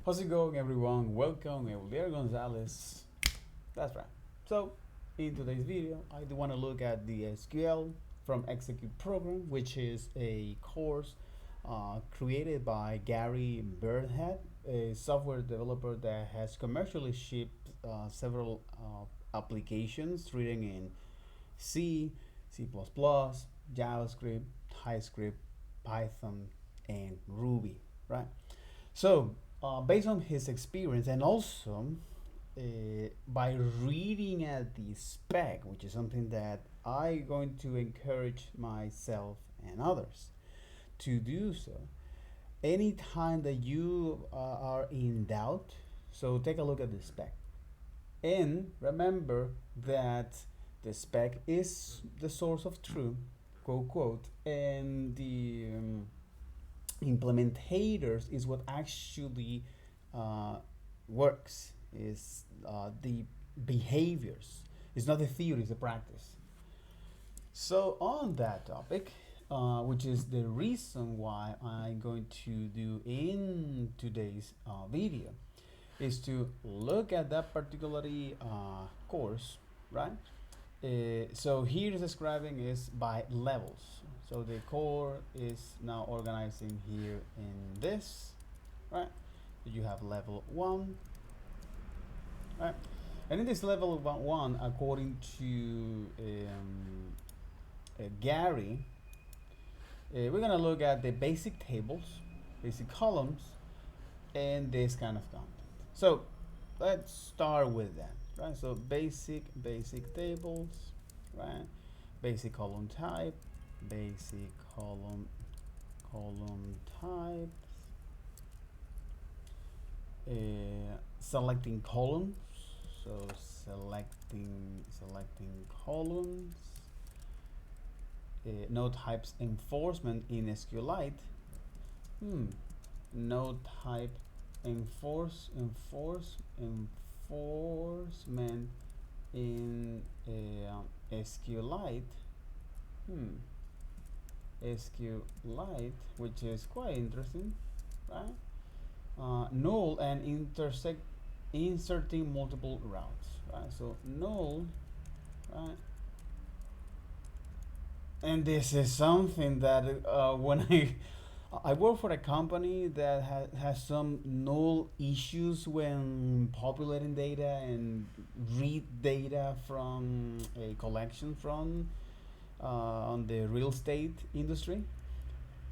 How's it going, everyone? Welcome, Eulier Gonzalez. That's right. So, in today's video, I do want to look at the SQL from Execute Program, which is a course created by Gary Birdhead, a software developer that has commercially shipped several applications written in C, C++, JavaScript, TypeScript, Python, and Ruby, right? So, based on his experience and also by reading at the spec, which is something that I'm going to encourage myself and others to do so, anytime that you are in doubt, so take a look at the spec. And remember that the spec is the source of truth, quote, quote, and the implementators is what actually works, is the behaviors. It's not the theory, it's the practice. So on that topic, which is the reason why I'm going to do in today's video, is to look at that particularly course, right? So here is describing is by levels. So the core is now organizing here in this, right? So you have level 1, right? And in this level 1, according to Gary, we're gonna look at the basic tables, basic columns, and this kind of content. So let's start with that, right? So basic tables, right? Basic column type, basic column types, selecting columns. So selecting columns. Node types enforcement in SQLite. Node type enforcement in SQLite. SQLite, which is quite interesting, right? Null and inserting multiple routes, right? So null, right? And this is something that when I work for a company that has some null issues when populating data and read data from a collection from on the real estate industry.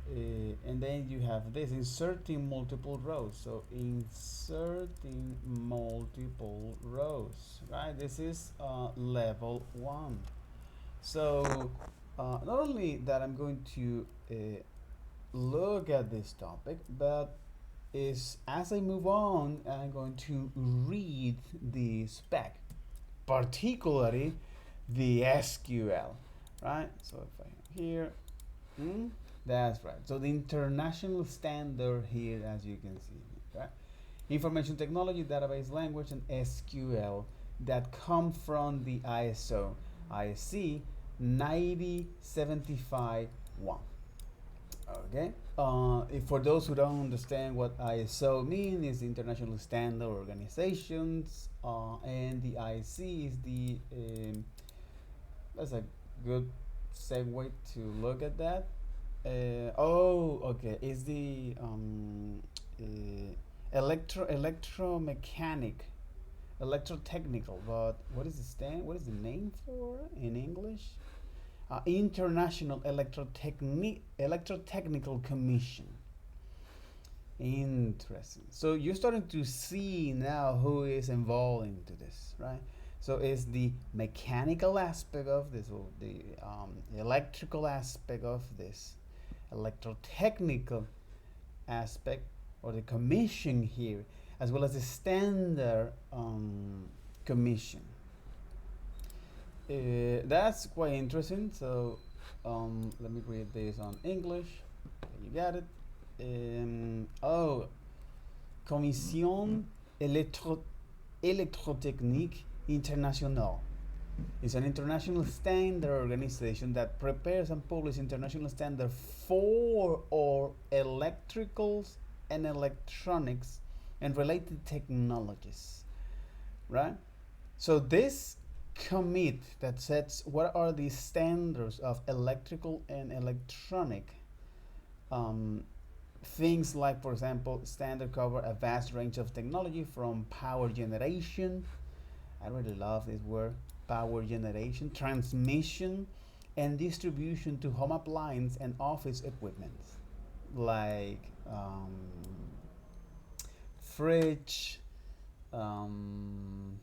And then you have this inserting multiple rows. So inserting multiple rows, right? This is level 1. So not only that I'm going to look at this topic, but is as I move on, I'm going to read the spec, particularly the SQL, right? So if I here, that's right. So the international standard here, as you can see, right? Information technology, database language, and SQL that come from the IEC 9075-1. Okay. For those who don't understand what ISO means, is the International Standard Organizations, and the IEC is the that's a good segue to look at that. Okay, is the electrotechnical, but what is the what is the name for in English? International Electrotechnical Commission. Interesting. So you're starting to see now who is involved into this, right? So it's the mechanical aspect of this, or the electrical aspect of this, electrotechnical aspect, or the commission here, as well as the standard commission. That's quite interesting. So let me read this on English. You got it. Commission Electrotechnique Internationale. It's an international standard organization that prepares and publishes international standards for all electricals and electronics and related technologies, right? So this commit that sets what are the standards of electrical and electronic um, things, like for example standard cover a vast range of technology from power generation, I really love this word, power generation, transmission and distribution to home appliance and office equipment, like fridge, um,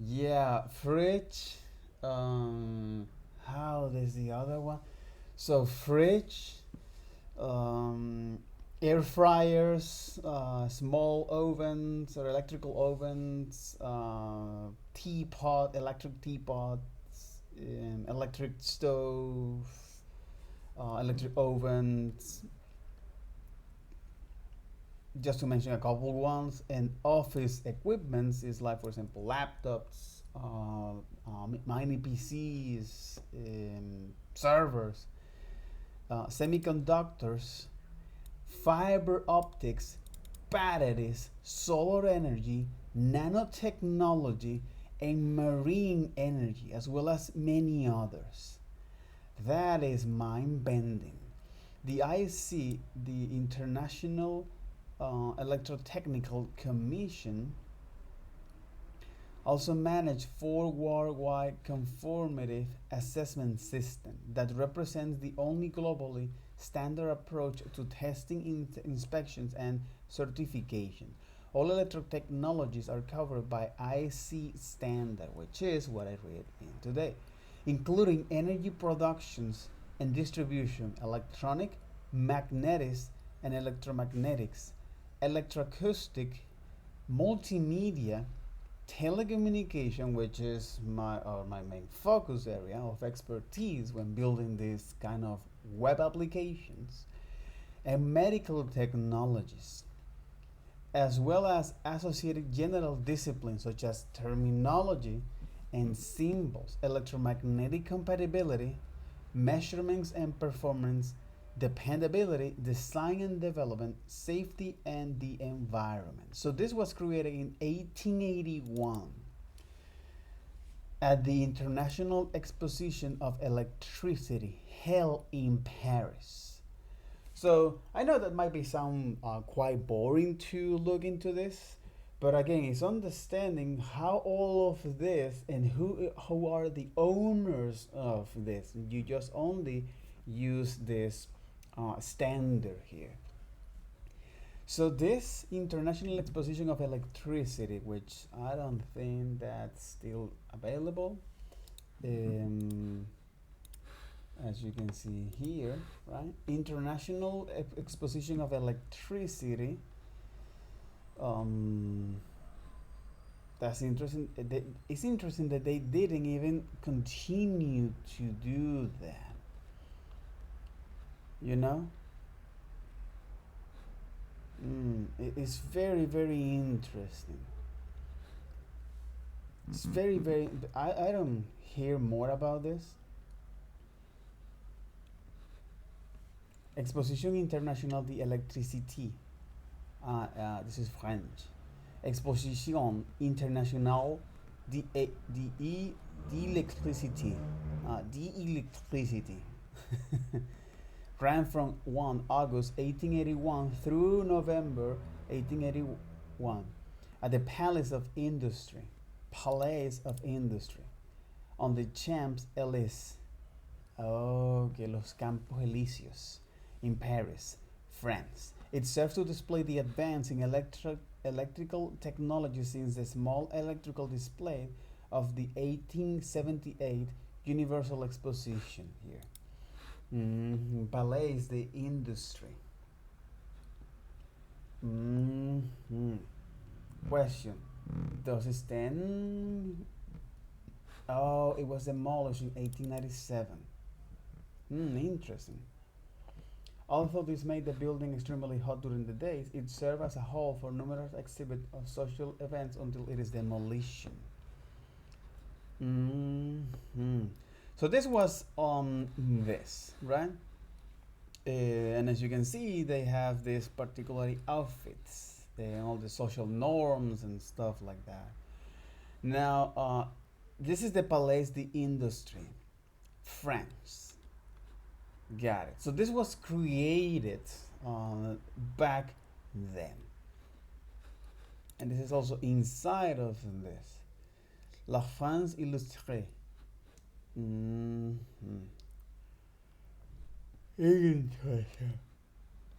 yeah, fridge. How is the other one? So fridge, um, air fryers, small ovens or electrical ovens, teapot, electric teapots, electric stove, electric ovens, just to mention a couple ones. And office equipments is like, for example, laptops, mini PCs, servers, semiconductors, fiber optics, batteries, solar energy, nanotechnology, and marine energy, as well as many others. That is mind bending. The IEC, the International Electrotechnical Commission, also manage 4 worldwide conformative assessment system that represents the only globally standard approach to testing, inspections, and certification. All electric technologies are covered by IEC standard, which is what I read in today, including energy productions and distribution, electronic, magnetics and electromagnetics, electroacoustic, multimedia, telecommunication, which is my main focus area of expertise when building these kind of web applications, and medical technologies, as well as associated general disciplines such as terminology and symbols, electromagnetic compatibility, measurements and performance, dependability, design and development, safety, and the environment. So this was created in 1881 at the International Exposition of Electricity held in Paris. So I know that might be sound quite boring to look into this, but again, it's understanding how all of this and who are the owners of this. You just only use this standard here. So this International Exposition of Electricity, which I don't think that's still available, as you can see here, right? International Exposition of Electricity. That's interesting. It's interesting that they didn't even continue to do that. You know, it's very, very interesting. It's very, very. I don't hear more about this. Exposition Internationale d'Électricité. This is French. Exposition Internationale d'Électricité. D'Électricité. Ran from 1 August 1881 through November 1881 at the Palais of Industry, on the Champs-Élysées. Okay, Los Campos Elíseos in Paris, France. It serves to display the advance in electrical technology since the small electrical display of the 1878 Universal Exposition here. Palais de Industry. Question: does it stand? Oh, it was demolished in 1897. Interesting. Although this made the building extremely hot during the days, it served as a hall for numerous exhibits of social events until its demolition. So this was on this, right? And as you can see, they have these particular outfits and all the social norms and stuff like that. Now, this is the Palais d'Industrie, France. Got it. So this was created back then. And this is also inside of this. La France Illustrée. Interesting.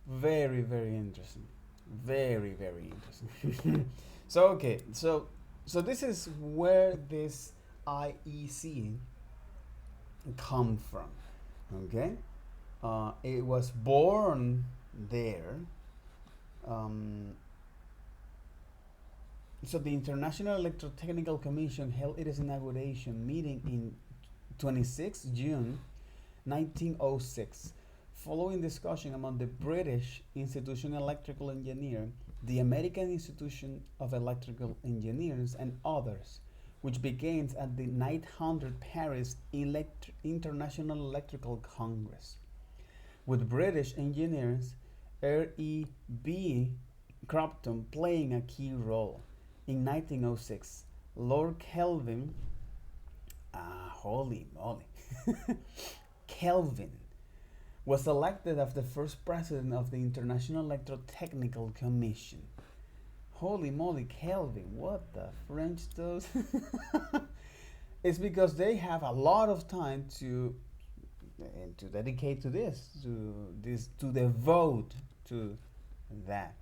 Very, very interesting. Very, very interesting. So okay, so this is where this IEC come from. Okay, it was born there. Um, so the International Electrotechnical Commission held its inauguration meeting in 26 June 1906, following discussion among the British Institution of Electrical Engineers, the American Institution of Electrical Engineers, and others, which begins at the 900 Paris International Electrical Congress, with British engineers R.E.B. Crompton playing a key role. In 1906, Lord Kelvin, holy moly, Kelvin, was elected as the first president of the International Electrotechnical Commission. Holy moly, Kelvin, what the French does? It's because they have a lot of time to dedicate to to devote to that.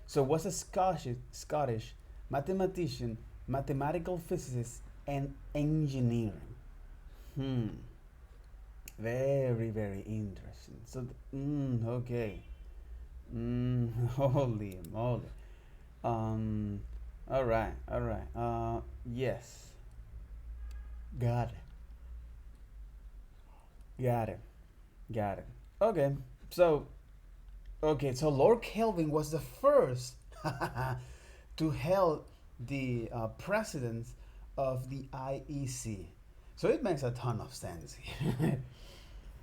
So was a Scottish mathematician, mathematical physicist, and engineer. Very, very interesting. So, okay. Holy moly. All right, all right. Yes. Got it. Got it. Got it. Okay, so Lord Kelvin was the first to hold the presidents of the IEC. So it makes a ton of sense.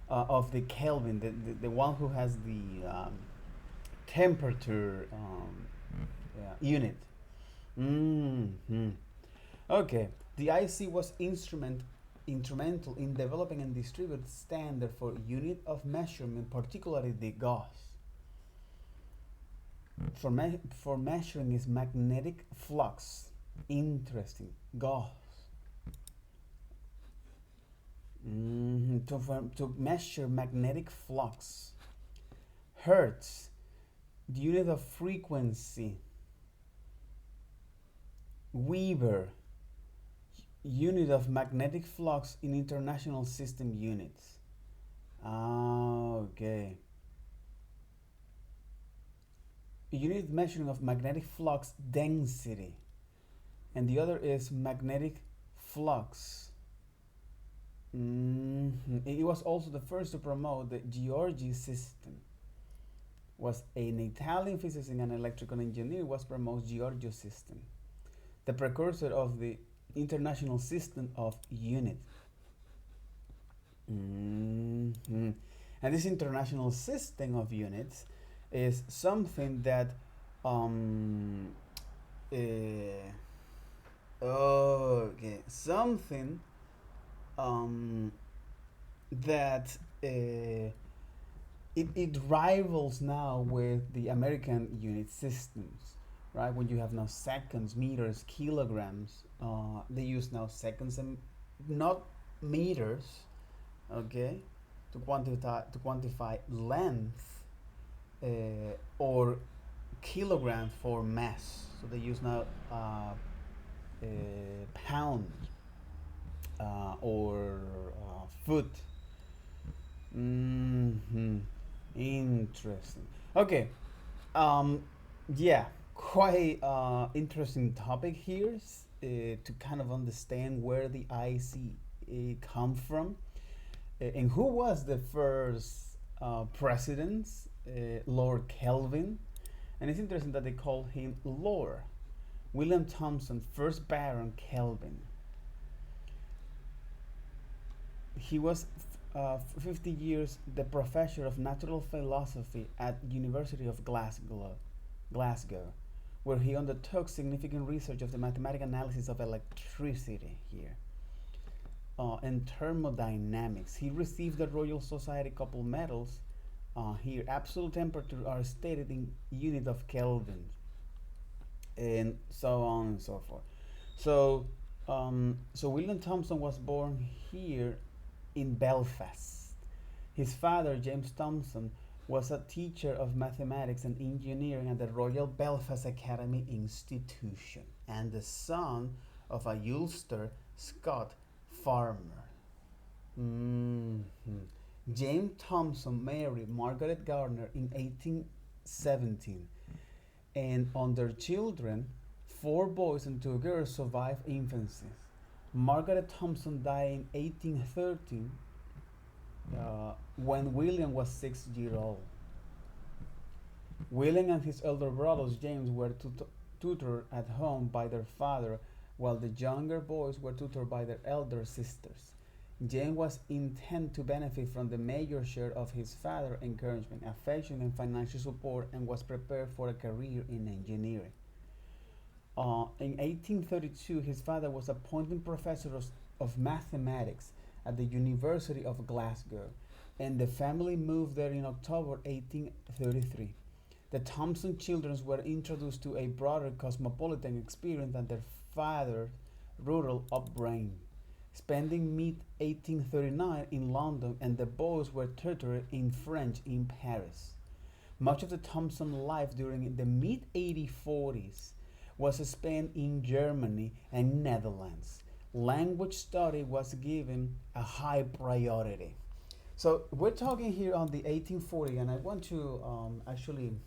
Of the Kelvin, the one who has the temperature unit. Okay, the IEC was instrumental in developing and distributing standard for unit of measurement, particularly the Gauss. For measuring is magnetic flux. Interesting. Gauss. To measure magnetic flux. Hertz, the unit of frequency. Weber, unit of magnetic flux in international system units. Okay. Unit measuring of magnetic flux density, and the other is magnetic flux. It was also the first to promote the Giorgi system. Was an Italian physicist and electrical engineer, was promotes Giorgio system, the precursor of the international system of unit. And this international system of units is something that something that it rivals now with the American unit systems, right? When you have now seconds, meters, kilograms, they use now seconds and not meters, okay, to quantify length, or kilogram for mass. So they use now pound or foot. Interesting. Okay. Yeah, quite interesting topic here, to kind of understand where the IEC come from, and who was the first president, Lord Kelvin. And it's interesting that they call him Lord William Thomson, first Baron Kelvin. He was 50 years the professor of natural philosophy at University of Glasgow. Glasgow, where he undertook significant research of the mathematical analysis of electricity here and thermodynamics. He received the Royal Society couple medals. Here, absolute temperatures are stated in unit of Kelvin, and so on and so forth. So, so William Thomson was born here in Belfast. His father, James Thomson, was a teacher of mathematics and engineering at the Royal Belfast Academy Institution, and the son of a Ulster Scot farmer. Mhm. James Thomson married Margaret Gardner in 1817, and on their children, four boys and two girls survived infancy. Margaret Thomson died in 1813 when William was 6 years old. William and his elder brothers James were tutored at home by their father, while the younger boys were tutored by their elder sisters. James was intent to benefit from the major share of his father's encouragement, affection, and financial support, and was prepared for a career in engineering. In 1832, his father was appointed professor of mathematics at the University of Glasgow, and the family moved there in October 1833. The Thomson children were introduced to a broader cosmopolitan experience than their father's rural upbringing, spending mid 1839 in London, and the boys were tutored in French in Paris. Much of the Thomson life during the mid 1840s was spent in Germany and Netherlands. Language study was given a high priority. So we're talking here on the 1840, and I want to actually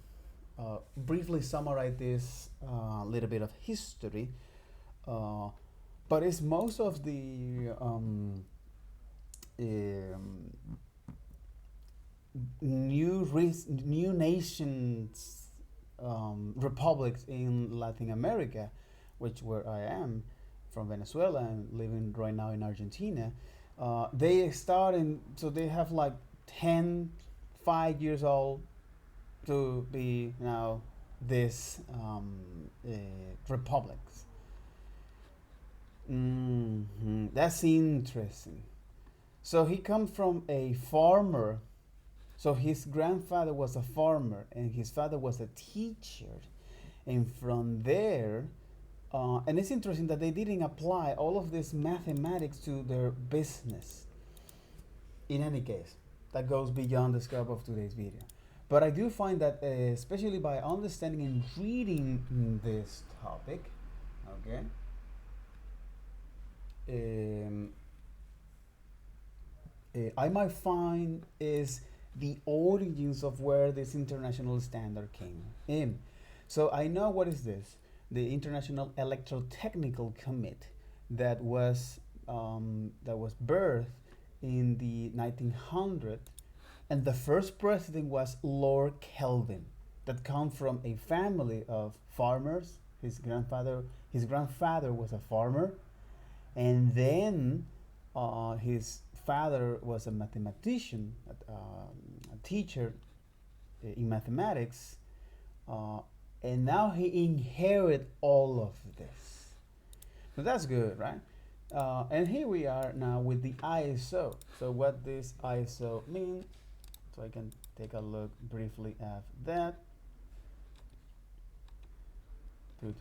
briefly summarize this little bit of history. But it's most of the new nations republics in Latin America, which where I am from Venezuela and living right now in Argentina. They start in, so they have like 10, 5 years old to be now this republics. That's interesting. So he comes from a farmer. So his grandfather was a farmer and his father was a teacher. And from there, and it's interesting that they didn't apply all of this mathematics to their business. In any case, that goes beyond the scope of today's video. But I do find that, especially by understanding and reading this topic, okay, I might find is the origins of where this international standard came in. So I know what is this, the International Electrotechnical Committee that was birthed in the 1900s, and the first president was Lord Kelvin, that come from a family of farmers. His grandfather was a farmer, and then his father was a mathematician, a teacher in mathematics, and now he inherited all of this. So that's good, right? And here we are now with the ISO. So what this ISO means? So I can take a look briefly at that. And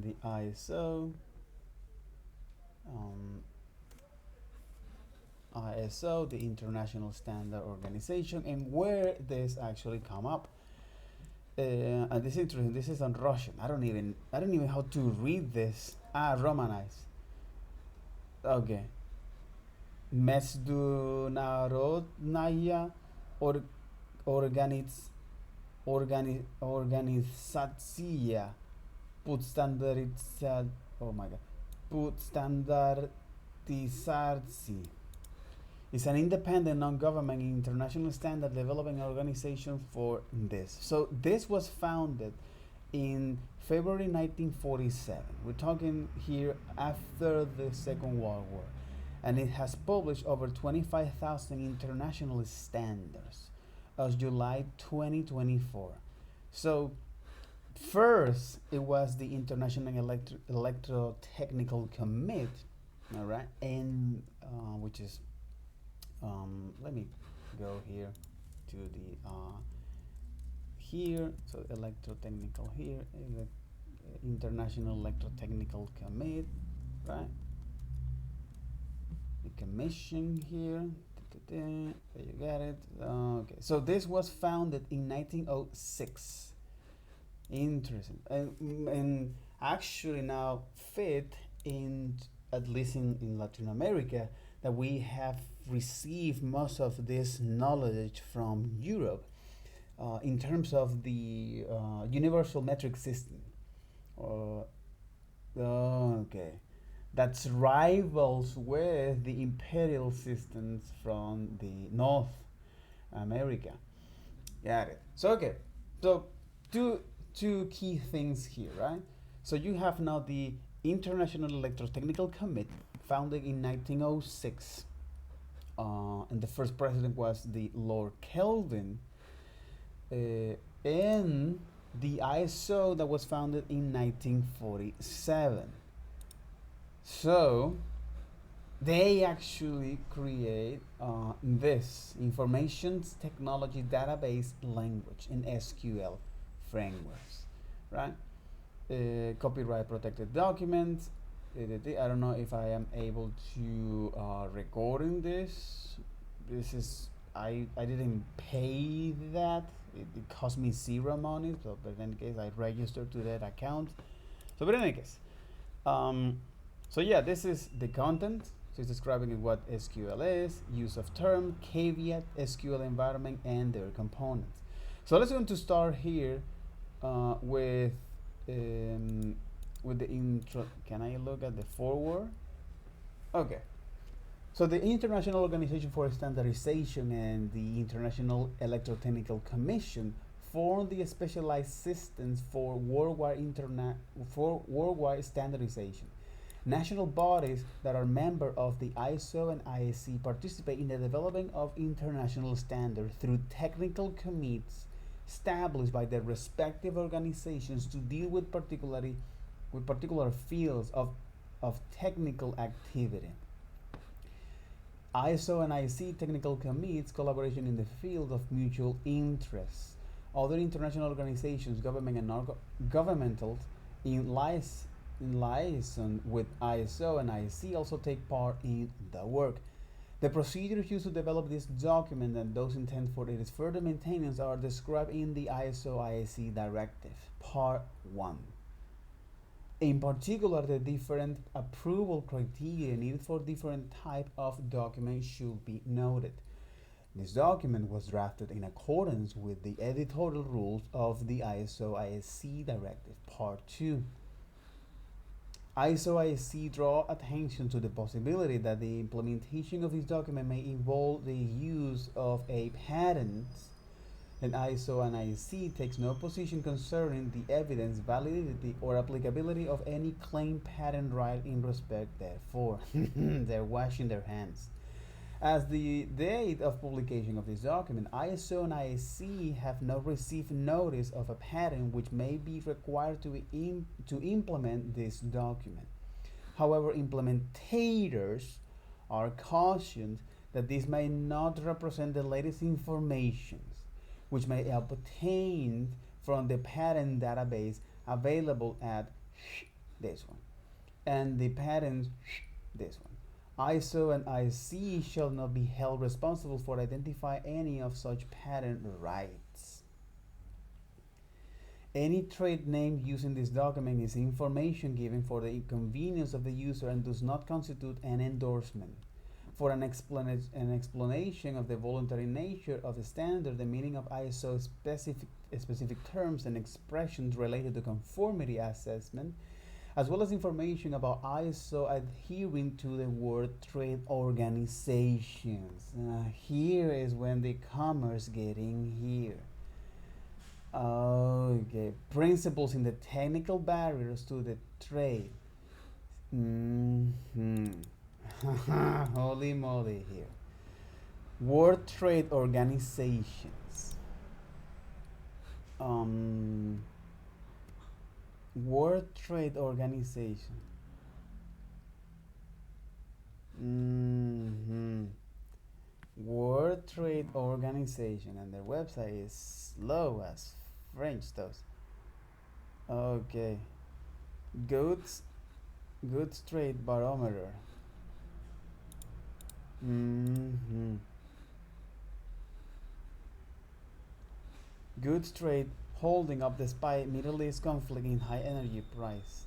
the ISO. ISO, the International Standard Organization, and where this actually come up. And this is interesting. This is on Russian. I don't even know how to read this. Romanized. Okay. Международная организация по стандартизации. It's an independent, non-government, international standard developing organization for this. So this was founded in February 1947. We're talking here after the Second World War. And it has published over 25,000 international standards as July 2024. So first, it was the International Electrotechnical Commit, all right, and which is let me go here to the here. So electrotechnical here, International Electrotechnical Commit, right? The commission here. There you got it. Okay, so this was founded in 1906. Interesting, and actually now fit in, at least in Latin America, that we have received most of this knowledge from Europe in terms of the universal metric system. Uh, okay, that's rivals with the imperial systems from the North America. Got it. So okay, so two two key things here, right? So you have now the International Electrotechnical Committee, founded in 1906, and the first president was the Lord Kelvin, and the ISO that was founded in 1947. So they actually create this information technology database language in SQL frameworks, right? Copyright protected documents. I don't know if I am able to recording this. This is I didn't pay that. It cost me zero money. So, but in any case, I registered to that account. So, but in any case, so yeah, this is the content. So it's describing what SQL is, use of term, caveat, SQL environment, and their components. So let's going to start here with the intro. Can I look at the foreword? Okay. So the International Organization for Standardization and the International Electrotechnical Commission form the specialized systems for worldwide standardization. National bodies that are members of the ISO and IEC participate in the development of international standards through technical committees established by their respective organizations to deal with particular fields of technical activity. ISO and IEC technical committees collaboration in the field of mutual interests. Other international organizations, government and non-governmental, in liaison with ISO and IEC also take part in the work. The procedures used to develop this document and those intended for its further maintenance are described in the ISO IEC Directive, Part 1. In particular, the different approval criteria needed for different type of documents should be noted. This document was drafted in accordance with the editorial rules of the ISO IEC Directive, Part 2. ISO IEC draw attention to the possibility that the implementation of this document may involve the use of a patent, and ISO and IEC takes no position concerning the evidence, validity, or applicability of any claimed patent right in respect therefore. They're washing their hands. As the date of publication of this document, ISO and IEC have not received notice of a patent which may be required to implement this document. However, implementators are cautioned that this may not represent the latest information which may be obtained from the patent database available at this one, and the patents this one. ISO and IEC shall not be held responsible for identifying any of such patent rights. Any trade name used in this document is information given for the convenience of the user and does not constitute an endorsement. For an explanation of the voluntary nature of the standard, the meaning of ISO specific terms and expressions related to conformity assessment, as well as information about ISO adhering to the World Trade Organizations. Here is when the commerce get in here. Okay, principles in the technical barriers to the trade. Holy moly here. World Trade Organizations. Um, World Trade Organization. hmm World Trade Organization, and their website is slow as French toast. Okay, goods goods trade barometer. hmm Goods trade holding up despite Middle East conflict in high energy price.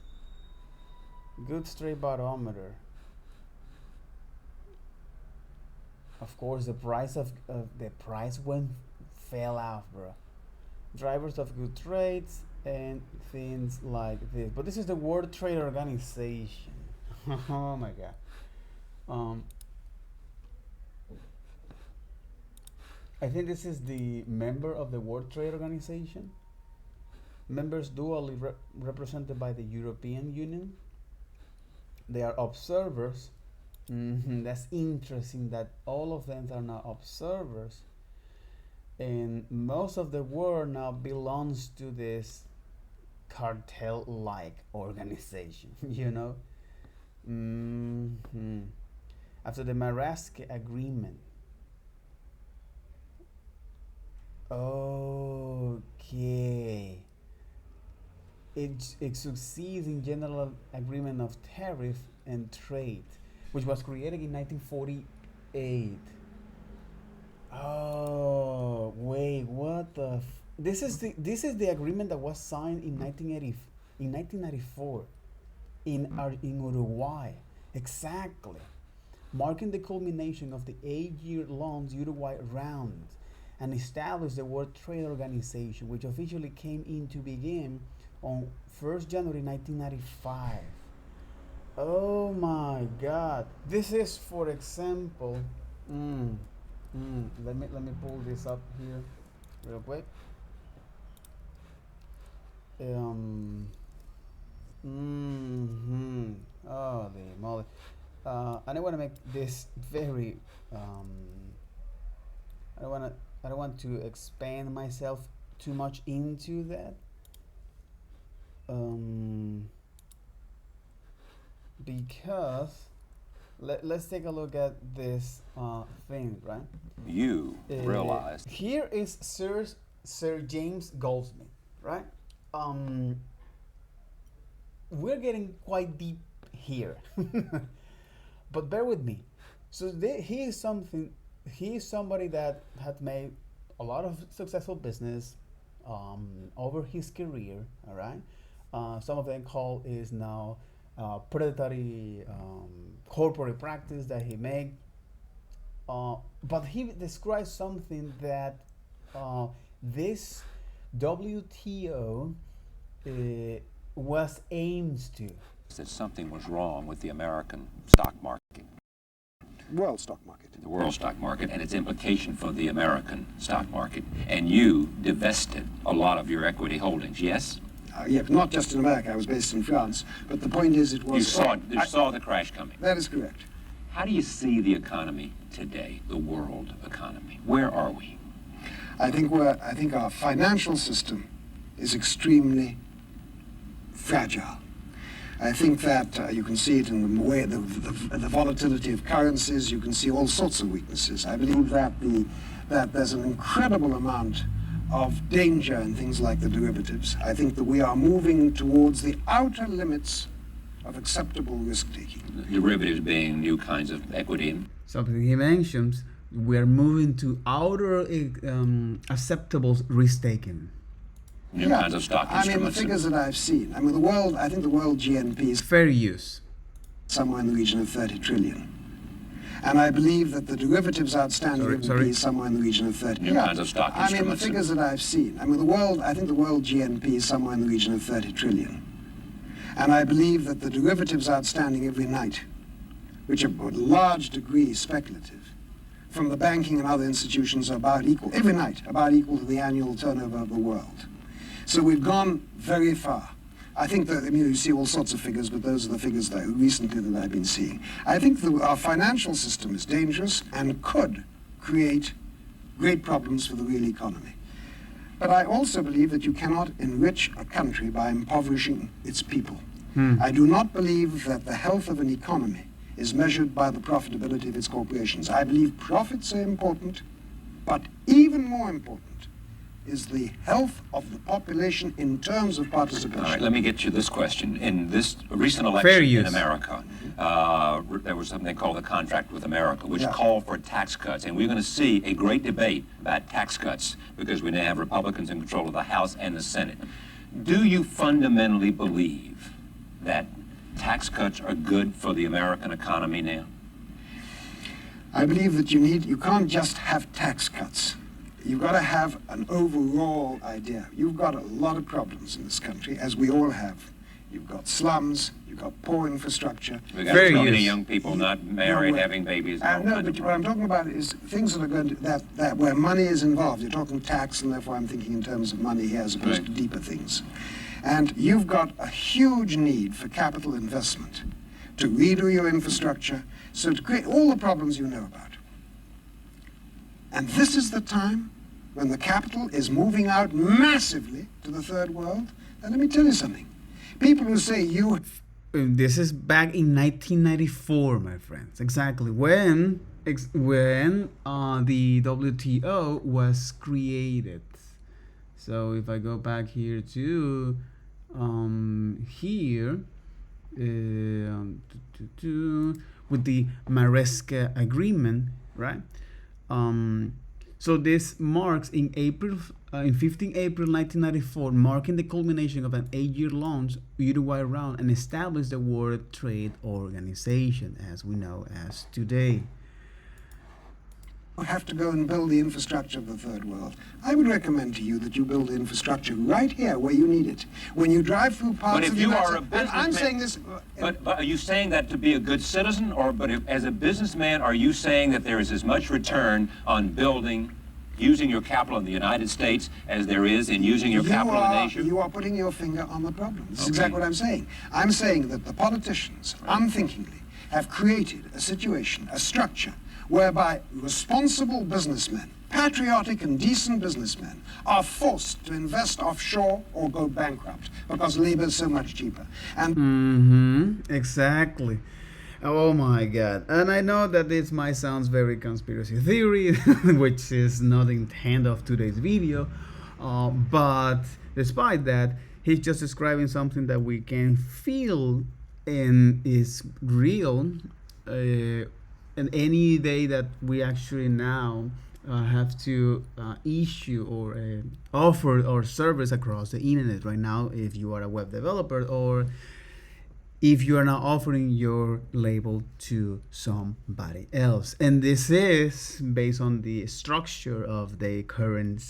Goods trade barometer. Of course, the price went fell off, bro. Drivers of good trades and things like this. But this is the World Trade Organization. Oh my god. Um, I think this is the member of the World Trade Organization. Members dually represented by the European Union. They are observers. That's interesting that all of them are now observers, and most of the world now belongs to this cartel-like organization. You know, hmm after the Marrakesh Agreement. Okay, it succeeds in general agreement of tariff and trade, which was created in 1948. Oh wait, what the? This is the agreement that was signed in 1994 in Uruguay, exactly, marking the culmination of the 8-year-long Uruguay round, and established the World Trade Organization, which officially came into being on 1st January 1995. Oh my God! This is, for example, let me pull this up here real quick. Um, oh the molly. I don't want to make this very. I don't want to. I don't want to expand myself too much into that. Because let's take a look at this thing, right? You realized. Here is Sir James Goldsmith, right? We're getting quite deep here, but bear with me. So he is something. He is somebody that had made a lot of successful business over his career. All right. Some of them call is now predatory corporate practice that he made. But he describes something that this WTO was aimed to. That something was wrong with the American stock market. World stock market. The world stock market and its implication for the American stock market. And you divested a lot of your equity holdings, yes? Yeah, but not just in America. I was based in France. But the point is, it was... You saw the crash coming. That is correct. How do you see the economy today, the world economy? Where are we? I think our financial system is extremely fragile. I think that you can see it in the way the volatility of currencies. You can see all sorts of weaknesses. I believe that that there's an incredible amount of danger in things like the derivatives. I think that we are moving towards the outer limits of acceptable risk-taking. Derivatives being new kinds of equity. Something he mentions, we are moving to outer acceptable risk-taking. New kinds of stock instruments. I mean, the figures that I've seen. I mean, I think the world GNP is fair use. Somewhere in the region of 30 trillion. And I believe that the derivatives outstanding would be somewhere in the region of 30 trillion. New kinds of stock instruments. I mean, the figures that I've seen. I mean, I think the world GNP is somewhere in the region of 30 trillion. And I believe that the derivatives outstanding every night, which are to a large degree speculative, from the banking and other institutions are about equal, every night, about equal to the annual turnover of the world. So we've gone very far. I think that, I mean, you see all sorts of figures, but those are the figures that recently that I've been seeing. I think that our financial system is dangerous and could create great problems for the real economy. But I also believe that you cannot enrich a country by impoverishing its people. I do not believe that the health of an economy is measured by the profitability of its corporations. I believe profits are important, but even more important is the health of the population in terms of participation. All right, let me get you this question. In this recent Fair election in use. America, there was something called the Contract with America, which Yeah. called for tax cuts. And we're going to see a great debate about tax cuts because we now have Republicans in control of the House and the Senate. Do you fundamentally believe that tax cuts are good for the American economy now? I believe that you can't just have tax cuts. You've got to have an overall idea. You've got a lot of problems in this country, as we all have. You've got slums, you've got poor infrastructure. We've got Fair too many use. young people not married, No, having babies. and all No, kinds but of what I'm problems. talking about is things that are going to, that where money is involved. You're talking tax, and therefore I'm thinking in terms of money here as opposed to Right. deeper things. And you've got a huge need for capital investment to redo your infrastructure, so to create all the problems you know about. And this is the time when the capital is moving out massively to the third world. And let me tell you something. People who say This is back in 1994, my friends. Exactly when the WTO was created. So if I go back here to with the Marrakesh Agreement, right? So this marks in 15 April 1994, marking the culmination of an 8-year-long Uruguay round and established the World Trade Organization as we know as today. have to go and build the infrastructure of the third world, I would recommend to you that you build the infrastructure right here where you need it. When you drive through parts But of if the you United are a States, and I'm businessman, saying this, but are you saying that to be a good citizen, or as a businessman, are you saying that there is as much return on building, using your capital in the United States as there is in using your capital in Asia? You are putting your finger on the problem. This is Okay. exactly what I'm saying. I'm saying that the politicians, unthinkingly, have created a situation, a structure, whereby responsible businessmen, patriotic and decent businessmen, are forced to invest offshore or go bankrupt because labor is so much cheaper. And Exactly. Oh my God. And I know that this might sound very conspiracy theory, which is not the intent of today's video. But despite that, he's just describing something that we can feel and is real. And any day that we actually now have to issue or offer our service across the internet right now, if you are a web developer or if you are now offering your label to somebody else. And this is based on the structure of the current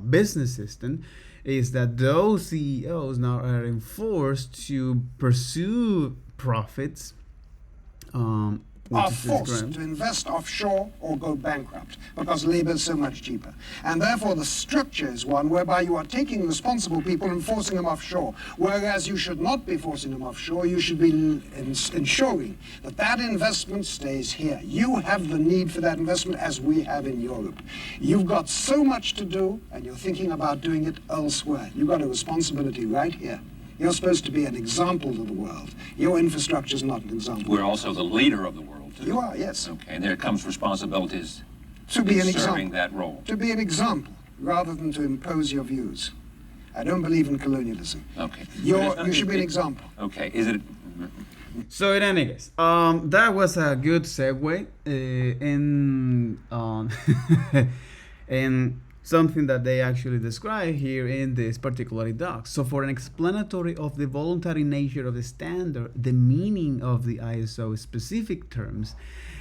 business system, is that those CEOs now are enforced to pursue profits, which are is forced described. to invest offshore or go bankrupt because labor is so much cheaper. And therefore the structure is one whereby you are taking responsible people and forcing them offshore, whereas you should not be forcing them offshore. You should be ensuring that that investment stays here. You have the need for that investment as we have in Europe. You've got so much to do and you're thinking about doing it elsewhere. You've got a responsibility right here. You're supposed to be an example to the world. Your infrastructure is not an example. We're also the leader of the world, too. You are, yes. Okay, and there comes responsibilities To be an in serving example. that role. To be an example, rather than to impose your views. I don't believe in colonialism. Okay. You should be an example. Okay, is it... So in any case, that was a good segue in in something that they actually describe here in this particular doc. So for an explanatory of the voluntary nature of the standard, the meaning of the ISO specific terms,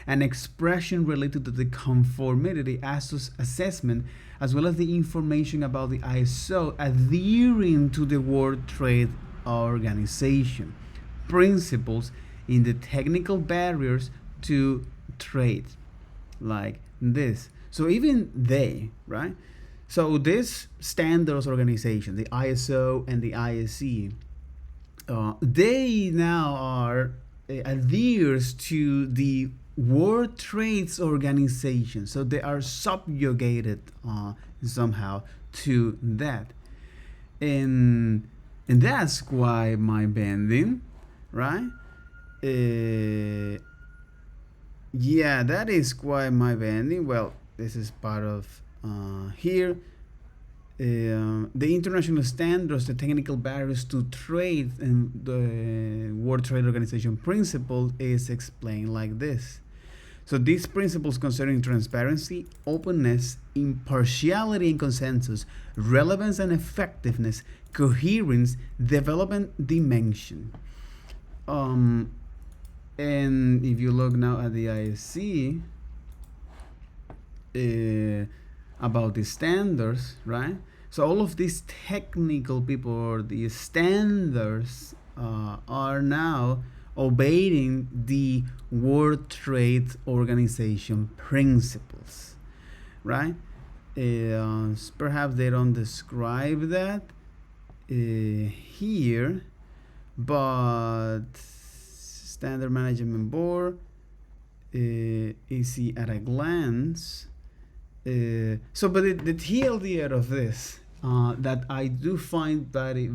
an expression related to the conformity assessment, as well as the information about the ISO adhering to the World Trade Organization principles in the technical barriers to trade, like this. So even they, right? So this standards organization, the ISO and the IEC, they now are adheres to the World Trade Organization. So they are subjugated somehow to that. And that's why my bending, right? Yeah, that is why my bending. Well, this is part of here. The international standards, the technical barriers to trade, and the World Trade Organization principle is explained like this. So these principles concerning transparency, openness, impartiality and consensus, relevance and effectiveness, coherence, development dimension. And if you look now at the IEC, about the standards, right? So all of these technical people, or the standards, are now obeying the World Trade Organization principles, right? Perhaps they don't describe that here, but Standard Management Board, EC at a glance. So, but the TLDR of this, that I do find very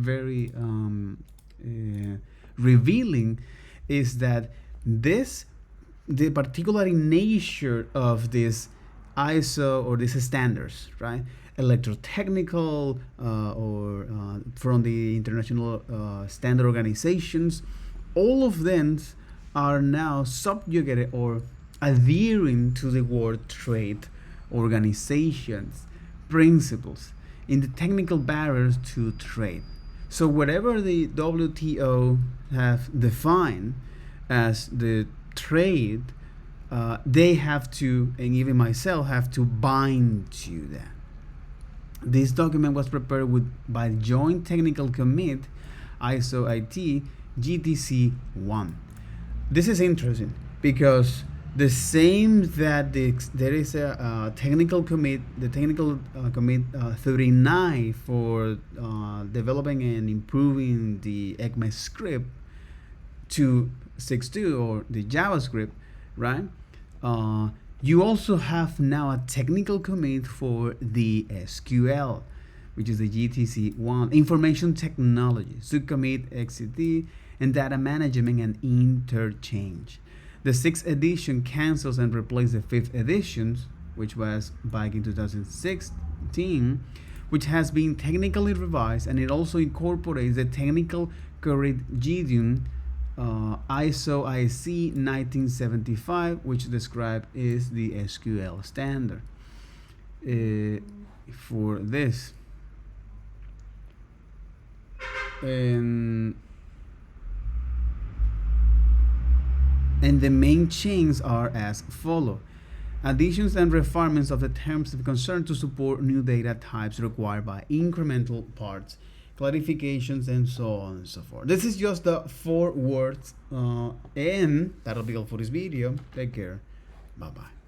revealing, is that the particular nature of this ISO or these standards, right? Electrotechnical or from the international standard organizations, all of them are now subjugated or adhering to the World Trade Organization's principles in the technical barriers to trade. So whatever the WTO have defined as the trade, they have to, and even myself, have to bind to that. This document was prepared by Joint Technical Committee, ISO IT, GTC 1. This is interesting because the same that there is a technical commit, the technical commit 39 for developing and improving the ECMAScript 2.6.2 or the JavaScript, right? You also have now a technical commit for the SQL, which is the GTC 1, Information Technology, Subcommit XCT, and Data Management and Interchange. The 6th edition cancels and replaces the 5th edition, which was back in 2016, which has been technically revised, and it also incorporates the technical corrigium ISO IEC 1975, which described is the SQL standard for this. And the main changes are as follow. Additions and refinements of the terms of concern to support new data types required by incremental parts, clarifications, and so on and so forth. This is just the foreword, and that'll be all for this video. Take care. Bye-bye.